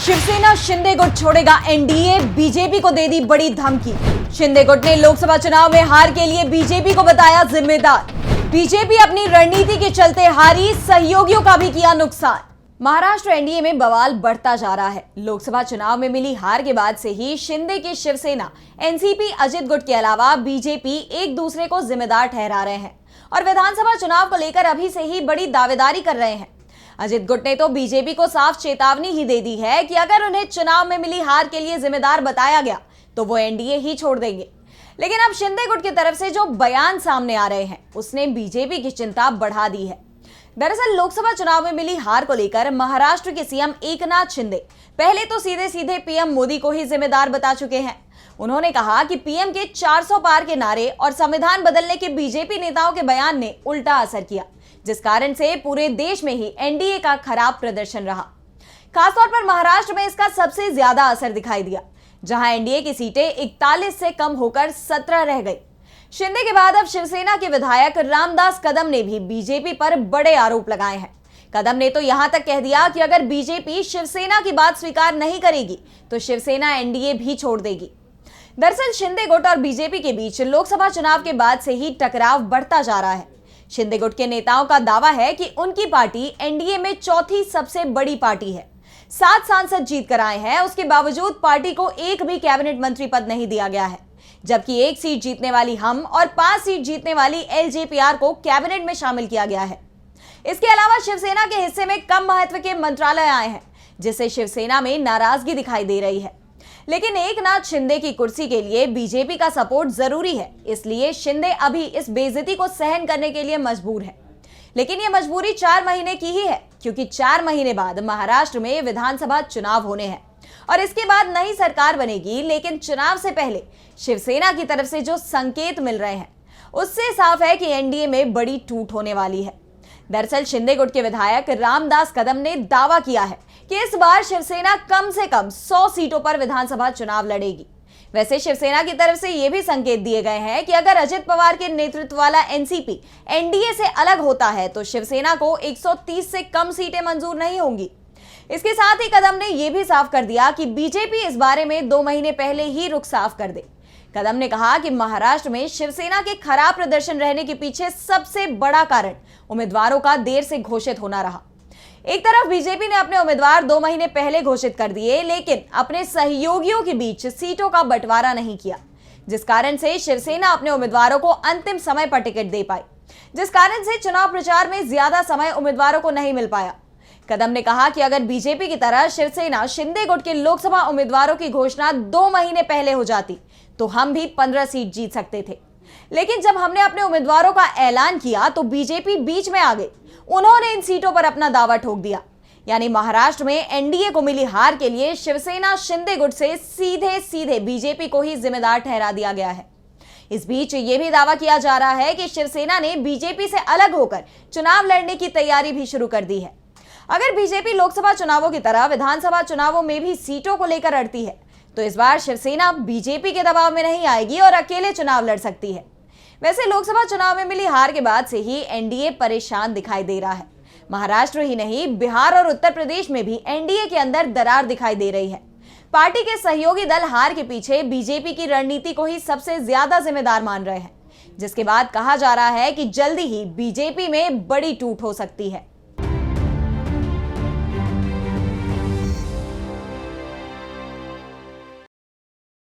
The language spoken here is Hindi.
शिवसेना शिंदे गुट छोड़ेगा एनडीए, बीजेपी को दे दी बड़ी धमकी। शिंदे गुट ने लोकसभा चुनाव में हार के लिए बीजेपी को बताया जिम्मेदार। बीजेपी अपनी रणनीति के चलते हारी, सहयोगियों का भी किया नुकसान। महाराष्ट्र एनडीए में बवाल बढ़ता जा रहा है। लोकसभा चुनाव में मिली हार के बाद से ही शिंदे की शिवसेना, एनसीपी, अजित गुट के अलावा बीजेपी एक दूसरे को जिम्मेदार ठहरा रहे हैं और विधानसभा चुनाव को लेकर अभी से ही बड़ी दावेदारी कर रहे हैं। अजित गुट ने तो बीजेपी को साफ चेतावनी ही दे दी है कि अगर उन्हें चुनाव में मिली हार के लिए जिम्मेदार बताया गया तो वो एनडीए ही छोड़ देंगे। लेकिन अब शिंदे गुट की तरफ से जो बयान सामने आ रहे हैं उसने बीजेपी की चिंता बढ़ा दी है। दरअसल लोकसभा चुनाव में मिली हार को लेकर महाराष्ट्र के सीएम एकनाथ शिंदे पहले तो सीधे सीधे पीएम मोदी को ही जिम्मेदार बता चुके हैं। उन्होंने कहा कि पीएम के 400 पार के नारे और संविधान बदलने के बीजेपी नेताओं के बयान ने उल्टा असर किया, जिस कारण से पूरे देश में ही एनडीए का खराब प्रदर्शन रहा। खासतौर पर महाराष्ट्र में इसका सबसे ज्यादा असर दिखाई दिया, जहां एनडीए की सीटें 41 से कम होकर 17 रह गई। शिंदे के बाद अब शिवसेना के विधायक रामदास कदम ने भी बीजेपी पर बड़े आरोप लगाए हैं। कदम ने तो यहां तक कह दिया कि अगर बीजेपी शिवसेना की बात स्वीकार नहीं करेगी तो शिवसेना एनडीए भी छोड़ देगी। दरअसल शिंदे गुट और बीजेपी के बीच लोकसभा चुनाव के बाद से ही टकराव बढ़ता जा रहा है। शिंदे गुट के नेताओं का दावा है कि उनकी पार्टी एनडीए में चौथी सबसे बड़ी पार्टी है। 7 सांसद जीत कर आए हैं, उसके बावजूद पार्टी को एक भी कैबिनेट मंत्री पद नहीं दिया गया है, जबकि 1 सीट जीतने वाली हम और 5 सीट जीतने वाली एलजेपीआर को कैबिनेट में शामिल किया गया है। इसके अलावा शिवसेना के हिस्से में कम महत्व के मंत्रालय आए हैं, जिससे शिवसेना में नाराजगी दिखाई दे रही है। लेकिन एकनाथ शिंदे की कुर्सी के लिए बीजेपी का सपोर्ट जरूरी है, इसलिए शिंदे अभी इस बेइज्जती को सहन करने के लिए मजबूर है। लेकिन यह मजबूरी 4 महीने की ही है, क्योंकि 4 महीने बाद महाराष्ट्र में विधानसभा चुनाव होने हैं और इसके बाद नई सरकार बनेगी। लेकिन चुनाव से पहले शिवसेना की तरफ से जो संकेत मिल रहे हैं उससे साफ है कि एनडीए में बड़ी टूट होने वाली है। दरअसल शिंदे गुट के विधायक रामदास कदम ने दावा किया है कि इस बार शिवसेना कम से कम 100 सीटों पर विधानसभा चुनाव लड़ेगी। वैसे शिवसेना की तरफ से यह भी संकेत दिए गए हैं कि अगर अजित पवार के नेतृत्व वाला एनसीपी एनडीए से अलग होता है तो शिवसेना को 130 से कम सीटें मंजूर नहीं होंगी। इसके साथ ही कदम ने यह भी साफ कर दिया कि बीजेपी इस बारे में 2 महीने पहले ही रुख साफ कर दे। कदम ने कहा कि महाराष्ट्र में शिवसेना के खराब प्रदर्शन रहने के पीछे सबसे बड़ा कारण उम्मीदवारों का देर से घोषित होना रहा। एक तरफ बीजेपी ने अपने उम्मीदवार 2 महीने पहले घोषित कर दिए, लेकिन अपने सहयोगियों के बीच सीटों का बंटवारा नहीं किया, जिस कारण से शिवसेना अपने उम्मीदवारों को अंतिम समय पर टिकट दे पाई, जिस कारण से चुनाव प्रचार में ज्यादा समय उम्मीदवारों को नहीं मिल पाया। कदम ने कहा कि अगर बीजेपी की तरह शिवसेना शिंदे गुट के लोकसभा उम्मीदवारों की घोषणा 2 महीने पहले हो जाती तो हम भी 15 सीट जीत सकते थे। लेकिन जब हमने अपने उम्मीदवारों का ऐलान किया तो बीजेपी बीच में आ गई। उन्होंने इन सीटों पर अपना दावा ठोक दिया। यानी महाराष्ट्र में एनडीए को मिली हार के लिए शिवसेना शिंदे गुट से सीधे सीधे बीजेपी को ही जिम्मेदार ठहरा दिया गया है। इस बीच यह भी दावा किया जा रहा है कि शिवसेना ने बीजेपी से अलग होकर चुनाव लड़ने की तैयारी भी शुरू कर दी है। अगर बीजेपी लोकसभा चुनावों की तरह विधानसभा चुनावों में भी सीटों को लेकर अड़ती है तो इस बार शिवसेना बीजेपी के दबाव में नहीं आएगी और अकेले चुनाव लड़ सकती है। वैसे लोकसभा चुनाव में मिली हार के बाद से ही एनडीए परेशान दिखाई दे रहा है। महाराष्ट्र ही नहीं, बिहार और उत्तर प्रदेश में भी एनडीए के अंदर दरार दिखाई दे रही है। पार्टी के सहयोगी दल हार के पीछे बीजेपी की रणनीति को ही सबसे ज्यादा जिम्मेदार मान रहे हैं, जिसके बाद कहा जा रहा है कि जल्दी ही बीजेपी में बड़ी टूट हो सकती है।